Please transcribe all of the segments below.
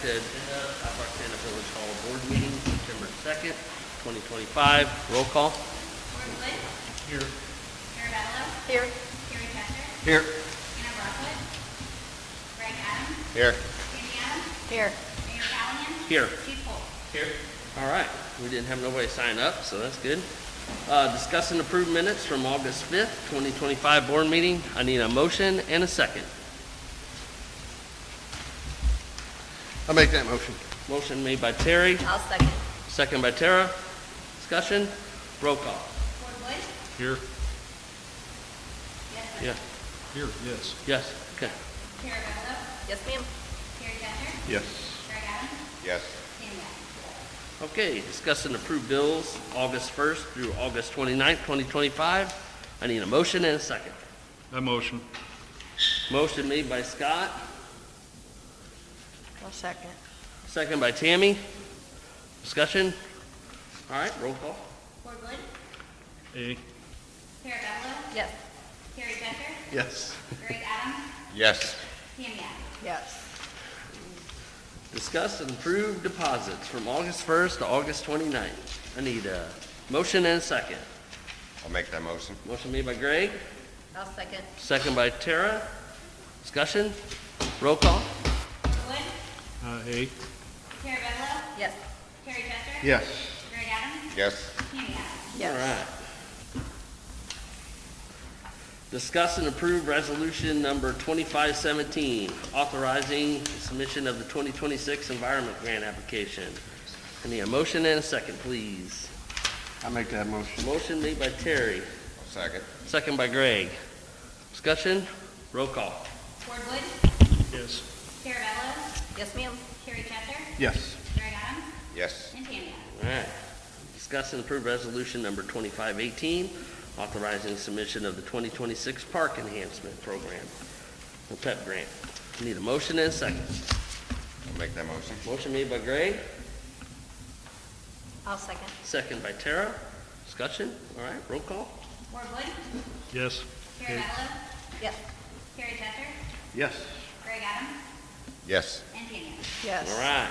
to agenda of Roxanna Village Hall Board meeting, September 2nd, 2025. Roll call. Gordon Wood. Here. Kara Bedelow. Here. Terry Chester. Here. Anna Brockwood. Greg Adams. Here. Sandy Adams. Here. Mayor Callahan. Here. Chief Holt. Here. All right, we didn't have nobody sign up, so that's good. Discuss and approve minutes from August 5th, 2025 board meeting. I need a motion and a second. I'll make that motion. Motion made by Terry, I'll second. second by Tara. Discussion, roll call. Gordon Wood. Here. Yes, sir. Yeah, Here, yes. yes, okay. Kara Bedelow. Yes, ma'am. Terry Chester. Yes. Greg Adams. Yes. Sandy Adams. Okay, discuss and approve bills August 1st through August 29th, 2025. I need a motion and a second. That motion. Motion made by Scott, I'll second. second by Tammy. Discussion? All right, roll call. Gordon Wood. A. Kara Bedelow. Yes. Terry Chester. Yes. Greg Adams. Yes. Sandy Adams. Yes. Discuss and approve deposits from August 1st to August 29th. I need a motion and a second. I'll make that motion. Motion made by Greg, I'll second. second by Tara. Discussion? Roll call. Gordon Wood. A. Kara Bedelow. Yes. Terry Chester. Yes. Greg Adams. Yes. Sandy Adams. Yes. All right. Discuss and approve resolution number 2517, authorizing submission of the 2026 environment grant application. I need a motion and a second, please. I'll make that motion. Motion made by Terry, I'll second. second by Greg. Discussion? Roll call. Gordon Wood. Yes. Kara Bedelow. Yes, ma'am. Terry Chester. Yes. Greg Adams. Yes. And Sandy Adams. All right. Discuss and approve resolution number 2518, authorizing submission of the 2026 Park Enhancement Program, the PEP grant. Need a motion and a second. I'll make that motion. Motion made by Greg, I'll second. second by Tara. Discussion? All right, roll call. Gordon Wood. Yes. Kara Bedelow. Yes. Terry Chester. Yes. Greg Adams. Yes. And Sandy Adams. Yes. All right.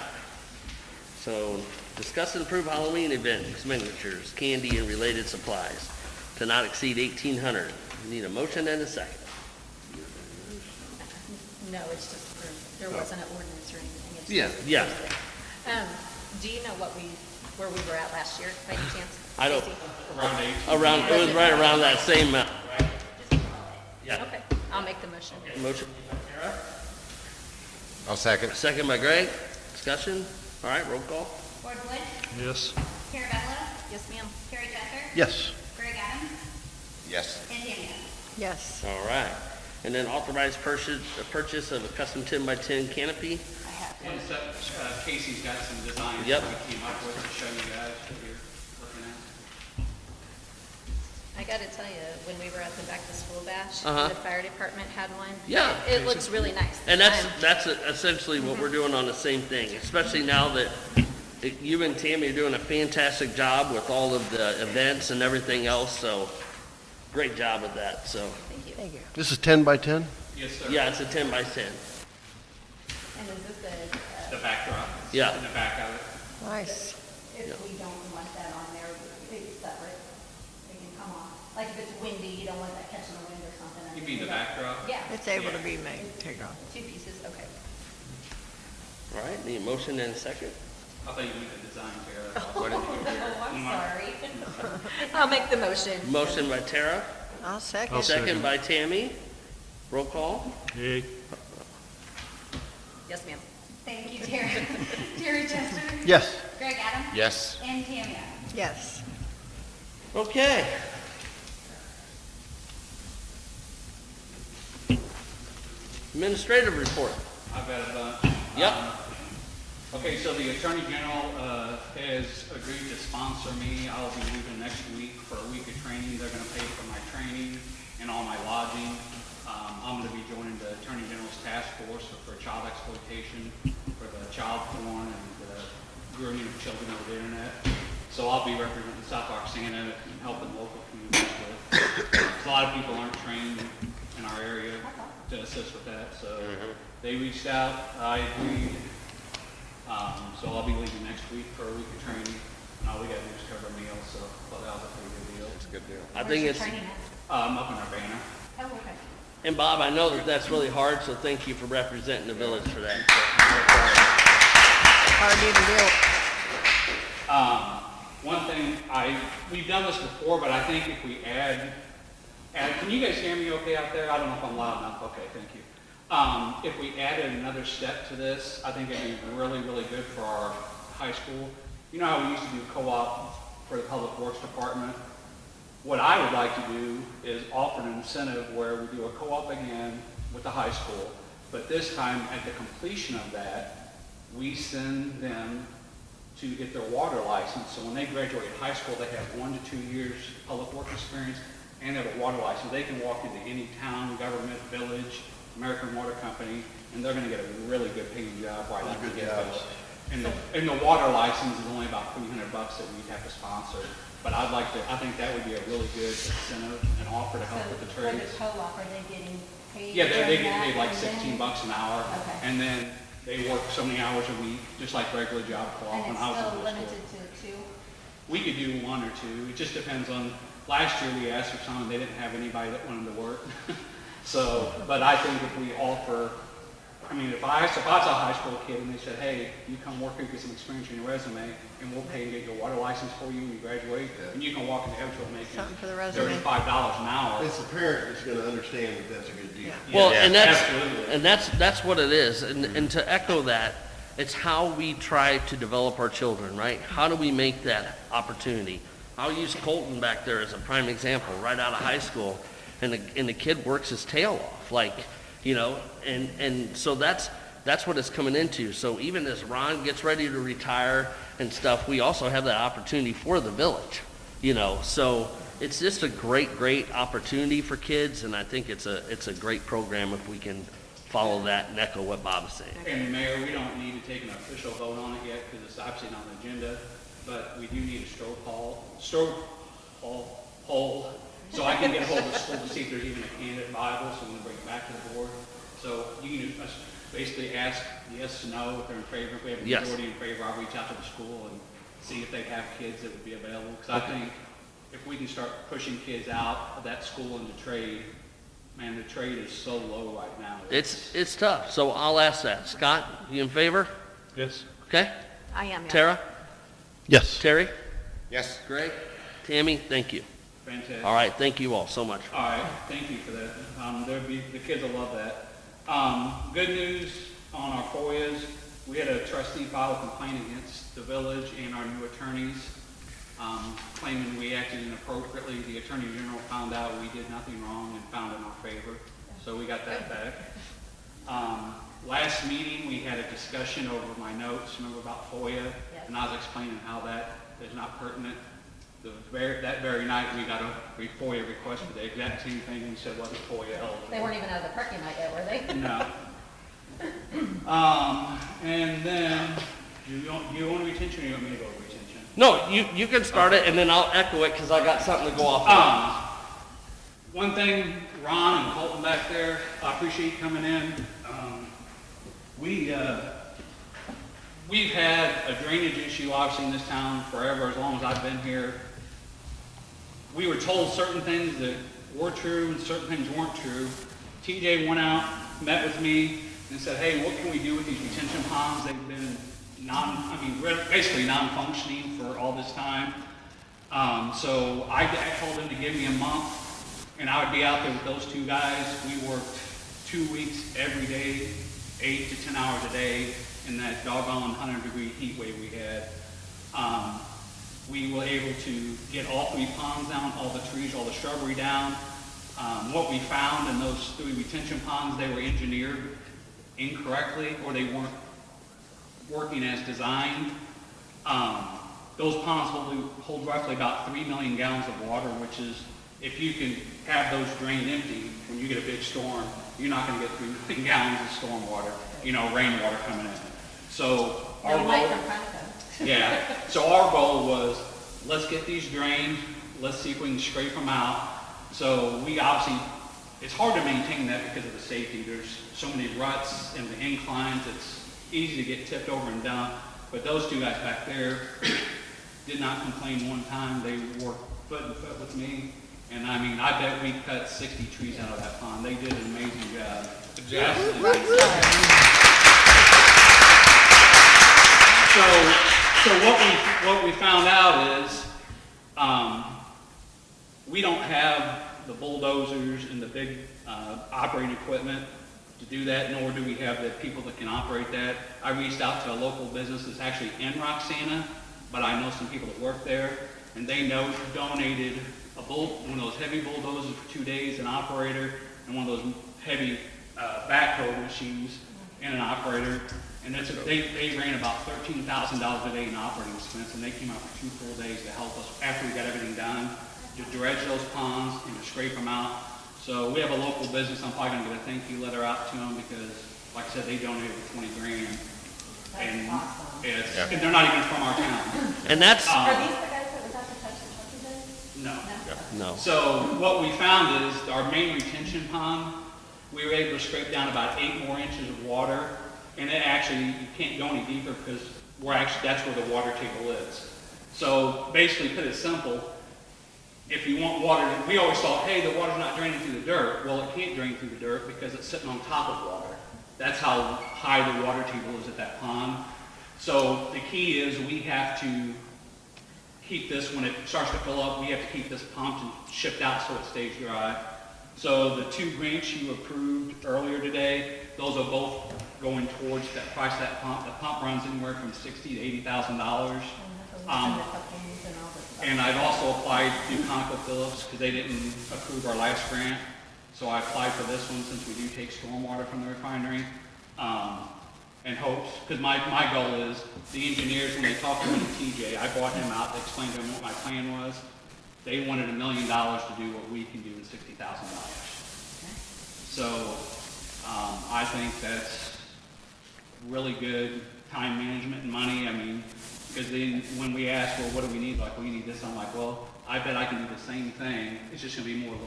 So, discuss and approve Halloween event expenditures, candy and related supplies to not exceed $1,800. Need a motion and a second. No, it's just there wasn't an ordinance or anything. It's Yeah. just- Yeah. Do you know where we were at last year, by any chance? I don't- Stacy? Around, it was right around that same amount. Yeah. Okay, I'll make the motion. Motion made by Tara, I'll second. second by Greg. Discussion? All right, roll call. Gordon Wood. Yes. Kara Bedelow. Yes, ma'am. Terry Chester. Yes. Greg Adams. Yes. And Sandy Adams. Yes. All right. And then authorize purchase of a custom 10x10 canopy. I have And so, Casey's got some designs Yep. that we came up with to show you guys what you're looking at. I gotta tell you, when we were at the back-to-school bash, Uh-huh. the fire department had one. Yeah. It looks really nice. And I'm- that's essentially what we're doing on the same thing, especially now that you and Tammy are doing a fantastic job with all of the events and everything else, so great job with that, so. Thank you. Thank you. This is 10 by 10? Yes, sir. Yeah, it's a 10x10. And is this The backdrop. It's Yeah. In the back of it. Nice. if we don't want that on there, it's separate, it can come off. Like if it's windy, you don't want that catching the wind or something. You mean the backdrop? Yeah, It's able to be made. Take off. 2 pieces, okay. All right, need a motion and a second? I thought you meant the design, Tara. That's Oh, all. I'm sorry. I'll make the motion. Motion by Tara, I'll second. second by Tammy. Roll call. A. Yes, ma'am. Thank you, Terry. Terry Chester. Yes. Greg Adams. Yes. And Sandy Adams. Yes. Okay. Administrative report. I've got a bunch. Yep. Okay, so the Attorney General has agreed to sponsor me. I'll be leaving next week for a week of training. They're gonna pay for my training and all my lodging. I'm gonna be joining the Attorney General's task force for child exploitation, for the child porn and the grooming of children over the internet. So I'll be representing South Roxanna and helping local communities with. A lot of people aren't trained in our area to assist with that, so they reached out, I agreed. So I'll be leaving next week for a week of training, and all we gotta do is cover meals, so I thought that was a pretty good deal. It's a good deal. I think it's, Training at? Up in Urbana. Oh, okay. and Bob, I know that that's really hard, so thank you for representing the village for that. Hard to do. One thing, we've done this before, but I think if we add, can you guys hear me okay out there? I don't know if I'm loud enough. Okay, thank you. If we added another step to this, I think it'd be really, really good for our high school. You know how we used to do co-op for the Public Works Department? What I would like to do is offer an incentive where we do a co-op again with the high school, but this time at the completion of that, we send them to get their water license. So when they graduate high school, they have 1 to 2 years public work experience and they have a water license. They can walk into any town, government, village, American Water Company, and they're going to get a really good paying job right out of the get-go. And the water license is only about $300 that we'd have to sponsor. But I think that would be a really good incentive and offer to help with the For trades. the co-op, are they getting paid? Yeah, they during get that, paid like and then- $16 an hour, Okay. and then they work so many hours a week, just like regular job co-op. And when it's I was in still high limited school. to 2? We could do 1 or 2. It just depends on. Last year we asked for someone, they didn't have anybody that wanted to work. So, but I think if we offer, I mean, if I was a high school kid and they said, hey, you come work here, get some experience in your resume, and we'll pay to get your water license for you when you graduate, and you can walk into Edgewood making Something for the resume. $35 an hour. It's the parent that's gonna understand that that's a good deal. Yeah. Well, Yeah, and that's, absolutely. and that's what it is. And to echo that, it's how we try to develop our children, right? How do we make that opportunity? I'll use Colton back there as a prime example, right out of high school, and the kid works his tail off, like, you know, and so that's what it's coming into. So even as Ron gets ready to retire and stuff, we also have that opportunity for the village, you know. So it's just a great opportunity for kids, and I think it's a great program if we can follow that and echo what Bob is saying. And Mayor, we don't need to take an official vote on it yet because it's obviously not on the agenda, but we do need a straw poll, so I can get a hold of the school to see if there's even a candidate viable, so we can bring it back to the board. So you can basically ask yes, no, if they're in favor. If we have a Yes. majority in favor, I'll reach out to the school and see if they have kids that would be available. Because I think if we can start pushing kids out of that school into trade, man, the trade is so low right now. It's tough, so I'll ask that. Scott, you in favor? Yes. Okay. I am, yeah. Tara? Yes. Terry? Yes. Greg? Tammy? Thank you. Fantastic. All right, thank you all so much. All right, thank you for that. The kids will love that. Good news on our FOIAs. We had a trustee file a complaint against the village and our new attorneys, claiming we acted inappropriately. The Attorney General found out we did nothing wrong and found in our favor. So we got that back. Last meeting, we had a discussion over my notes, remember about FOIA? Yes. And I was explaining how that is not pertinent. That very night, we got a FOIA request for the exact same thing we said wasn't FOIA eligible. They weren't even out of the parking lot yet, were they? No. And then, do you want retention or you want me to go with retention? No, you can start it, and then I'll echo it, because I got something to go off of. One thing, Ron and Colton back there, I appreciate you coming in. We've had a drainage issue obviously in this town forever, as long as I've been here. We were told certain things that were true and certain things weren't true. TJ went out, met with me, and said, hey, what can we do with these retention ponds? They've been basically non-functioning for all this time. So I told him to give me a month, and I would be out there with those two guys. We worked 2 weeks every day, 8 to 10 hours a day in that doggone 100-degree heat wave we had. We were able to get all 3 ponds down, all the trees, all the shrubbery down. What we found in those 3 retention ponds, they were engineered incorrectly, or they weren't working as designed. Those ponds hold roughly about 3 million gallons of water, which is, if you can have those drained empty when you get a big storm, you're not going to get 3 million gallons of storm water, rainwater coming in. So our You might goal, from Canopy. yeah. So our goal was, let's get these drained. Let's see if we can scrape them out. So we obviously, it's hard to maintain that because of the safety. There's so many ruts and the inclines. easy to get tipped over and dumped. But those two guys back there did not complain one time. They worked foot in foot with me. And I mean, I bet we cut 60 trees out of that pond. They did an amazing job. Absolutely amazing. So what we found out is, we don't have the bulldozers and the big operating equipment to do that, nor do we have the people that can operate that. I reached out to a local business that's actually in Roxanna, but I know some people that work there, and they donated one of those heavy bulldozers for 2 days, an operator, and one of those heavy backhoe machines and an operator. And they ran about $13,000 a day in operating expense, and they came out for 2 full days to help us after we got everything done, to dredge those ponds and to scrape them out. So we have a local business. I'm probably going to get a thank you letter out to them because, like I said, they donated 20 grand. That's awesome. And they're not even from our town. And that's, Are these the guys that was at the Touch and Chucky days? No. no. So what we found is our main retention pond, we were able to scrape down about 8 more inches of water. And it actually, you can't go any deeper because that's where the water table is. So basically, put it simple, if you want water, we always thought, hey, the water's not draining through the dirt. Well, it can't drain through the dirt because it's sitting on top of water. That's how high the water table is at that pond. So the key is we have to keep this, when it starts to fill up, we have to keep this pumped and shipped out so it stays dry. So the 2 grants you approved earlier today, those are both going towards that price of that pump. The pump runs anywhere from $60,000 to $80,000. And I've also applied to ConocoPhillips because they didn't approve our last grant. So I applied for this one since we do take stormwater from the refinery. In hopes, because my goal is the engineers, when they talked to me, TJ, I brought him out to explain to them what my plan was. They wanted $1 million to do what we can do in $60,000. So I think that's really good time management and money. I mean, because then when we ask, well, what do we need? Like, we need this. I'm like, well, I bet I can do the same thing. It's just going to be more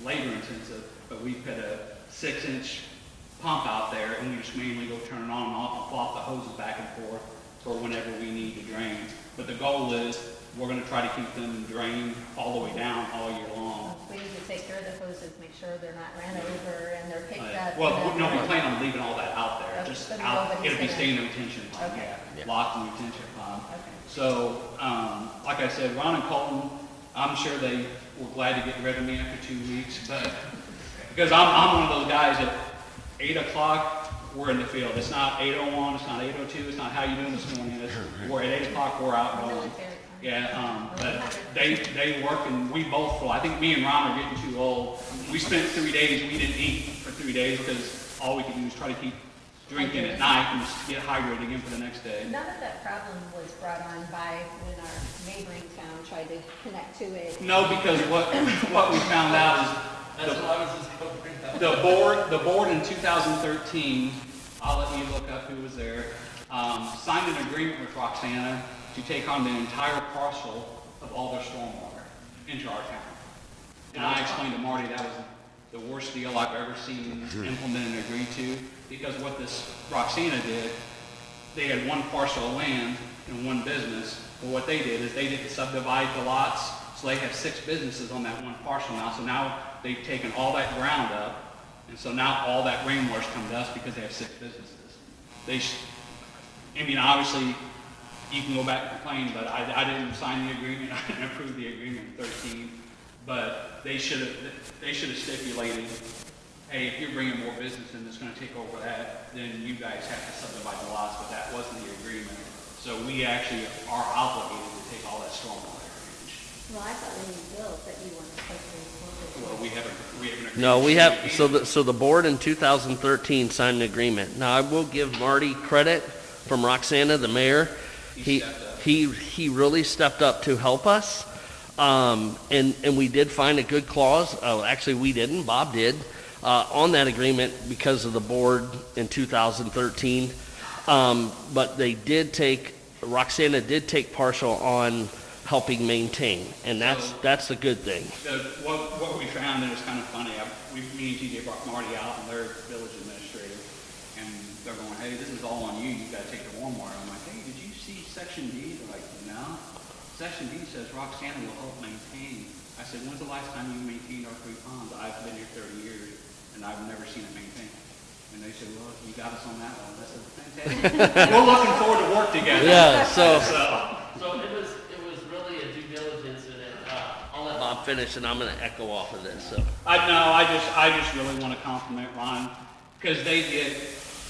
labor intensive. But we put a 6-inch pump out there, and we just manually go turn it on and off and flop the hoses back and forth for whenever we need to drain. But the goal is we're going to try to keep them drained all the way down all year long. We need to take care of the hoses, make sure they're not ran over and they're picked up. Well, no, we plan on leaving all that out there. Okay, Just so out. nobody's It'll be gonna- staying in the retention pond. Okay. Yeah, locked in the retention pond. Okay. So, like I said, Ron and Colton, I'm sure they were glad to get rid of me after 2 weeks, but because I'm one of those guys that 8 o'clock, we're in the field. It's not 8:01, it's not 8:02, it's not how you doing this morning. We're at 8 o'clock, we're out going. Military. Yeah, but they work, and we both, I think me and Ron are getting too old. We spent 3 days, we didn't eat for 3 days because all we could do was try to keep drinking at night and just get hydrated again for the next day. None of that problem was brought on by when our neighboring town tried to connect to it. No, because what we found out is the board in 2013, I'll let you look up who was there, signed an agreement with Roxanna to take on the entire parcel of all their stormwater into our town. And I explained to Marty that was the worst deal I've ever seen implemented and agreed to, because what this Roxanna did, they had one parcel of land and one business, but what they did is they didn't subdivide the lots, so they have 6 businesses on that one parcel now. So now they've taken all that ground up, and so now all that rainwater's come to us because they have 6 businesses. I mean, obviously, you can go back and complain, but I didn't sign the agreement. I didn't approve the agreement in 13, but they should have stipulated, hey, if you're bringing more business in that's going to take over that, then you guys have to subdivide the lots, but that wasn't the agreement. So we actually are obligated to take all that stormwater drainage. Well, I thought when you built that you weren't supposed to. Well, we haven't agreed. No, we have, so the board in 2013 signed an agreement. Now, I will give Marty credit from Roxanna, the mayor. He really stepped up to help us. And we did find a good clause. Actually, we didn't. Bob did. On that agreement because of the board in 2013. But Roxanna did take partial on helping maintain, and that's a good thing. What we found, and it was kind of funny, me and TJ brought Marty out and their village administrator, and they're going, hey, this is all on you, you gotta take the warm water. I'm like, hey, did you see section D? They're like, no. Section D says Roxanna will help maintain. I said, when's the last time you maintained our 3 ponds? I've been here 30 years, and I've never seen it maintained. And they said, well, you got us on that one. I said, fantastic. We're looking forward to work together. Yeah, so it was really a due diligence, and I'll let Bob finish, and I'm gonna echo off of this, so. I just really want to compliment Ron, because they did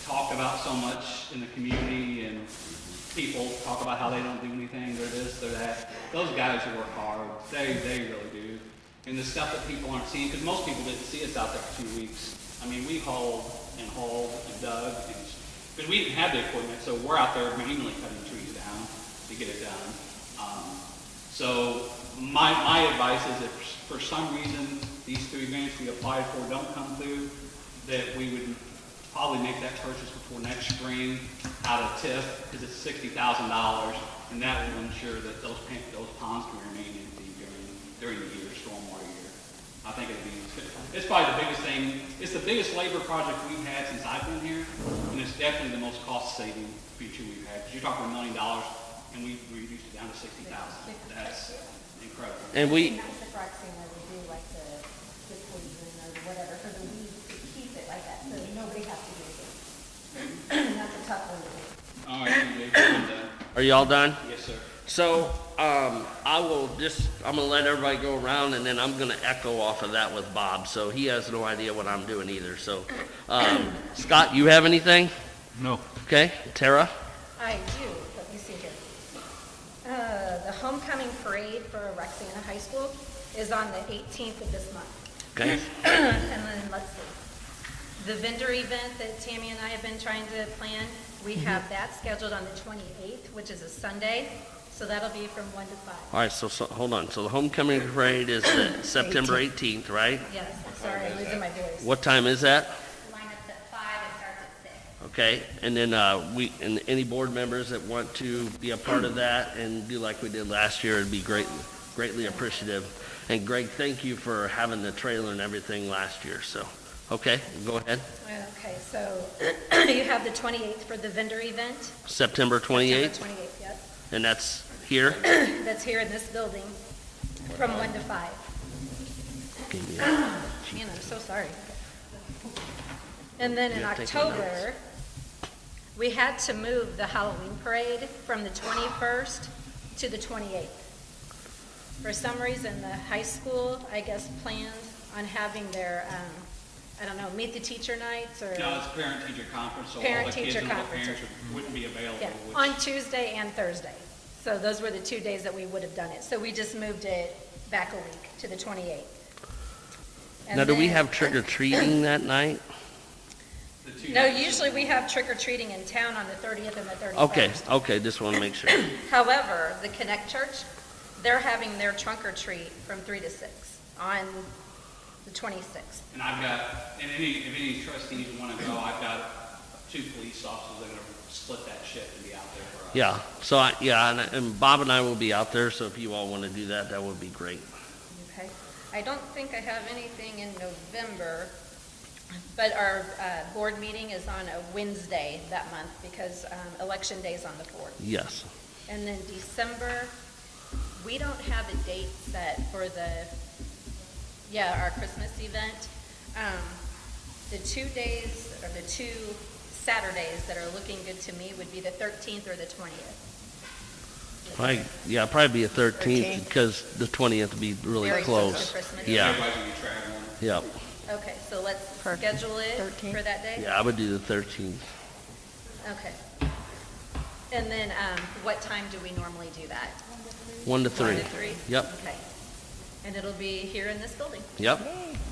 talk about so much in the community, and people talk about how they don't do anything, they're this, they're that. Those guys work hard, they really do. And the stuff that people aren't seeing, because most people didn't see us out there for 2 weeks. I mean, we hauled and dug, because we didn't have the equipment, so we're out there manually cutting trees down to get it done. So my advice is, if for some reason these 3 grants we applied for don't come through, that we would probably make that purchase before next spring out of TIF, because it's $60,000, and that will ensure that those ponds can remain empty during the year, stormwater year. I think it's probably the biggest thing. It's the biggest labor project we've had since I've been here, and it's definitely the most cost-saving feature we've had. Because you're talking $1 million, and we reduced it down to $60,000. That's incredible. And we, Nice if Roxanna would do like the poison or whatever for the weeds to keep it like that, so nobody has to do it. That's a tough one to do. All right, you did. are you all done? Yes, sir. So, I'm gonna let everybody go around, and then I'm gonna echo off of that with Bob, so he has no idea what I'm doing either, so. Scott, you have anything? No. Okay, Tara? I do, let me see here. The homecoming parade for Roxanna High School is on the 18th of this month. Okay, And then, let's see, the vendor event that Tammy and I have been trying to plan, we have that scheduled on the 28th, which is a Sunday, so that'll be from 1 to 5. all right, so hold on, so the homecoming parade is September 18th, right? Yes, sorry, I'm losing my voice. What time is that? Lineups at 5, it starts at 6. Okay, and then, and any board members that want to be a part of that and do like we did last year, it'd be greatly appreciative. And Greg, thank you for having the trailer and everything last year, so, okay, go ahead. Okay, so you have the 28th for the vendor event. September 28th, September 28th, yep. and that's here? That's here in this building from 1 to 5. Give me that. Man, I'm so sorry. And then in Yeah, take my October, we had to move the Halloween parade from the 21st to the 28th. For some reason, the high school, I guess, planned on having their, meet the teacher nights or. No, it's parent-teacher conference, so all the Parent-teacher kids and the conference. parents wouldn't be available. Yeah, which- on Tuesday and Thursday. So those were the 2 days that we would have done it. So we just moved it back a week to the 28th. And Now, do we then- have trick or treating that night? the two No, nights. usually we have trick or treating in town on the 30th and the 31st. Okay, just want to make sure. However, the Connect Church, they're having their trunk or treat from 3 to 6 on the 26th. And I've got, and if any trustees want to go, I've got 2 police officers that are going to split that shift and be out there for us. Yeah, so and Bob and I will be out there, so if you all want to do that, that would be great. Okay. I don't think I have anything in November, but our board meeting is on a Wednesday that month because election day is on the 4th. Yes. And then December, we don't have a date set for our Christmas event. The 2 days, or the 2 Saturdays that are looking good to me would be the 13th or the 20th. Probably be a 13th, because the 20th would be really Very close to close. Christmas. Yeah, Everybody's going to be traveling. yep. Okay, so let's Perfect. schedule it 13th. for that day? Yeah, I would do the 13th. Okay. And then, what time do we normally do that? 1 to 3. 1 to 3? Yep, Okay. And it'll be here in this building. yep.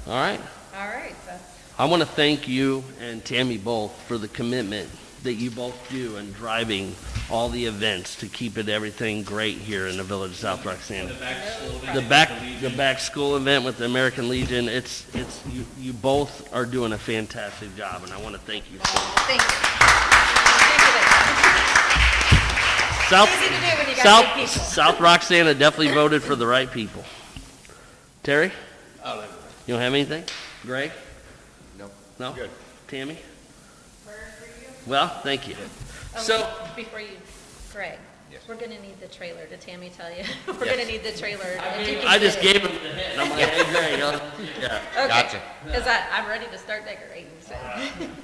All right. All right, so, I want to thank you and Tammy both for the commitment that you both do in driving all the events to keep everything great here in the village of South Roxanna. The back to school event. The back school event with the American Legion, you both are doing a fantastic job, and I want to thank you. thank you. South, Easy to do when you got good people. South Roxanna definitely voted for the right people. Terry? Oh, You don't have anything? Greg? no. No? Good. Tammy? Well, thank you. Oh, So, before you, Greg, Yes. we're gonna need the trailer. Did Tammy tell you? We're gonna need the trailer. if you can I get just it. gave him the hint. I'm like, hey, Greg, yeah. Okay. Gotcha. Because I'm ready to start decorating, so.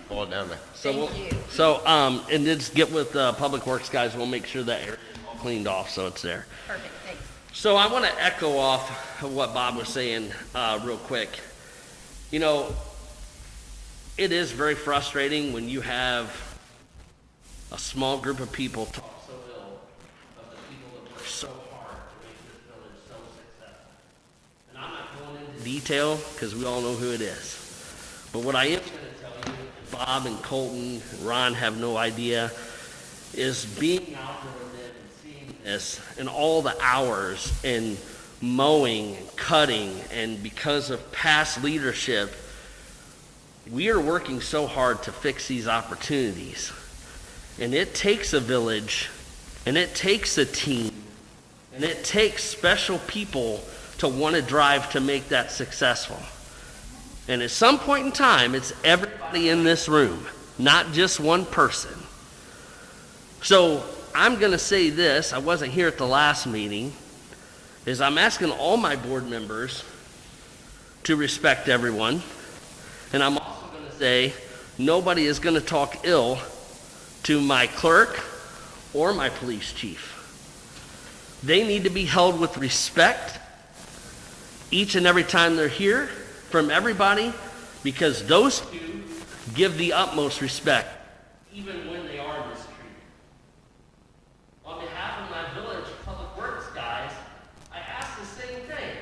Pull it down there. So Thank you. So, and just get with Public Works guys. We'll make sure that area is all cleaned off so it's there. Perfect, thanks. So I want to echo off of what Bob was saying real quick. You know, it is very frustrating when you have a small group of people talk so ill of the people that work so hard to make this village so successful. And I'm not going into detail because we all know who it is. But what I am going to tell you, Bob and Colton and Ron have no idea, is being out there with them and seeing this and all the hours and mowing and cutting, and because of past leadership, we are working so hard to fix these opportunities. And it takes a village, and it takes a team, and it takes special people to want to drive to make that successful. And at some point in time, it's everybody in this room, not just one person. So I'm going to say this, I wasn't here at the last meeting, is I'm asking all my board members to respect everyone. And I'm also going to say nobody is going to talk ill to my clerk or my police chief. They need to be held with respect each and every time they're here from everybody, because those two give the utmost respect, even when they are mistreated. On behalf of my village public works guys, I ask the same thing.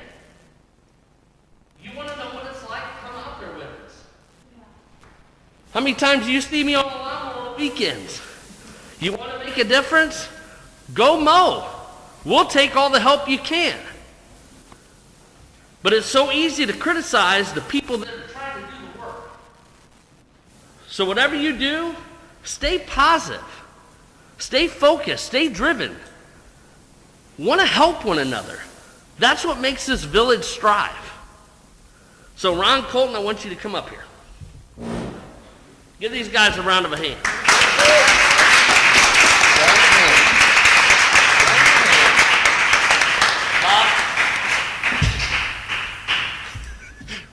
You want to know what it's like? Come out there with us. How many times do you see me on the lawn on weekends? You want to make a difference? Go mow. We'll take all the help you can. But it's so easy to criticize the people that are trying to do the work. So whatever you do, stay positive. Stay focused. Stay driven. Want to help one another. That's what makes this village strive. So Ron, Colton, I want you to come up here. Give these guys a round of a hand.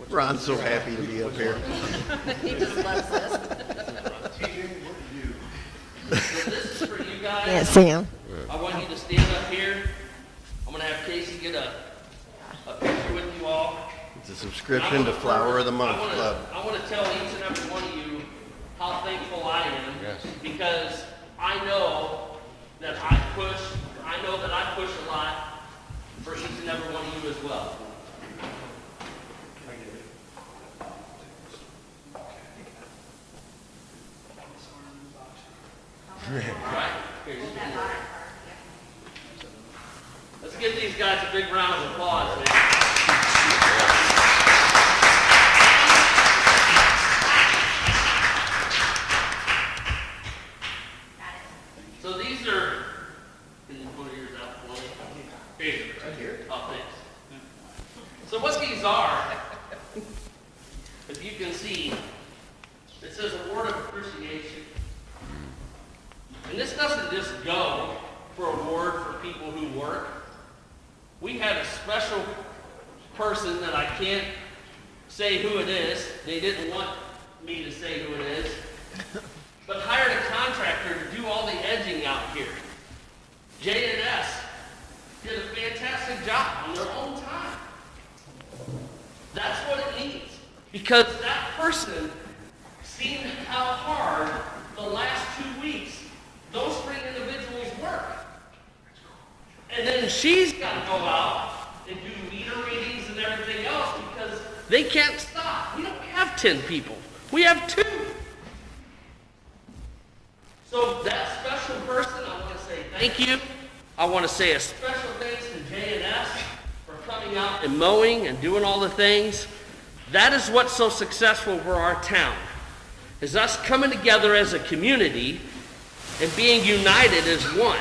Ron's so happy to be up here. He just loves this. So this is for you guys. Can't see him. I want you to stand up here. I'm going to have Casey get a picture with you all. It's a subscription to Flower of the Month Club. I want to tell each and every one of you how thankful I am. Yes. Because I know that I push a lot for each and every one of you as well. Right? Here, you can do it. Let's give these guys a big round of applause, man. So these are, can you pull yours out for me? Here. Right here? Oh, thanks. So what these are, if you can see, it says award of appreciation. And this doesn't just go for award for people who work. We had a special person that I can't say who it is. They didn't want me to say who it is. But hired a contractor to do all the edging out here. J&S did a fantastic job on their own time. That's what it needs. Because that person seen how hard the last 2 weeks those 3 individuals work. And then she's got to go out and do meter readings and everything else because they can't stop. We don't have 10 people. We have 2. So that special person, I want to say thank you. I want to say a special thanks to J&S for coming out and mowing and doing all the things. That is what's so successful for our town, is us coming together as a community and being united as one,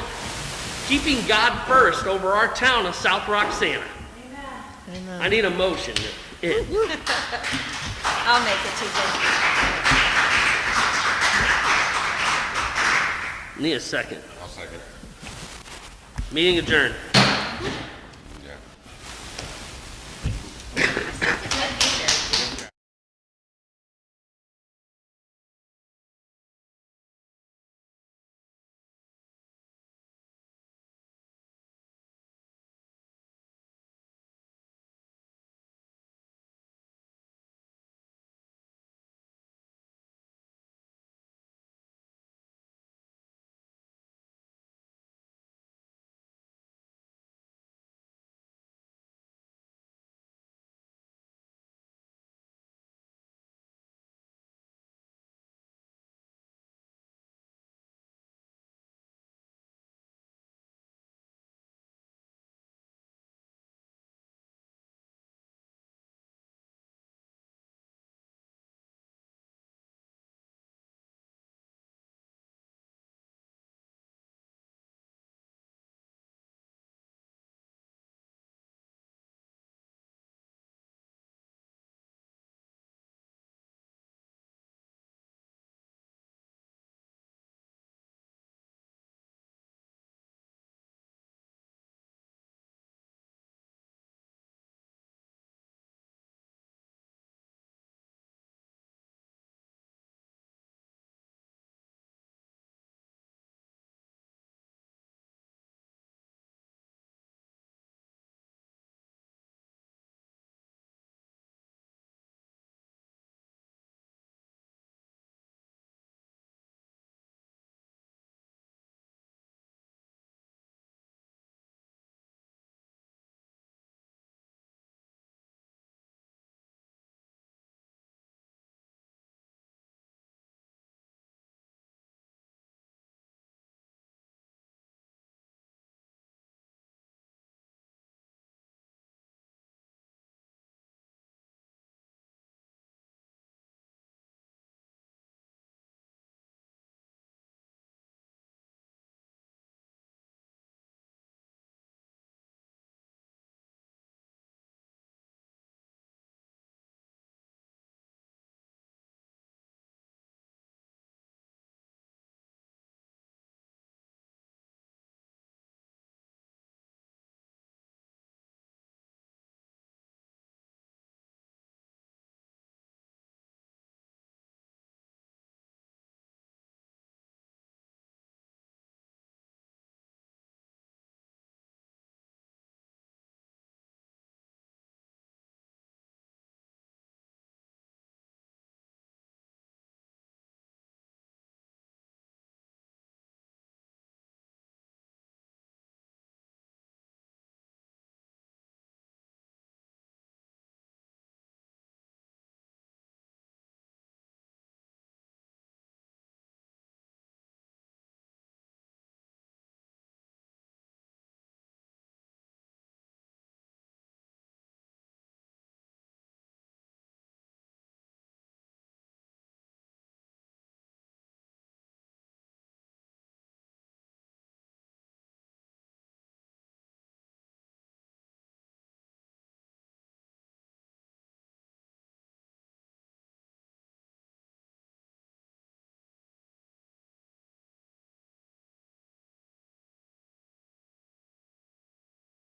keeping God first over our town of South Roxanna. Amen. I need a motion. I'll make it, TJ. Need a second. I'll second. Meeting adjourned.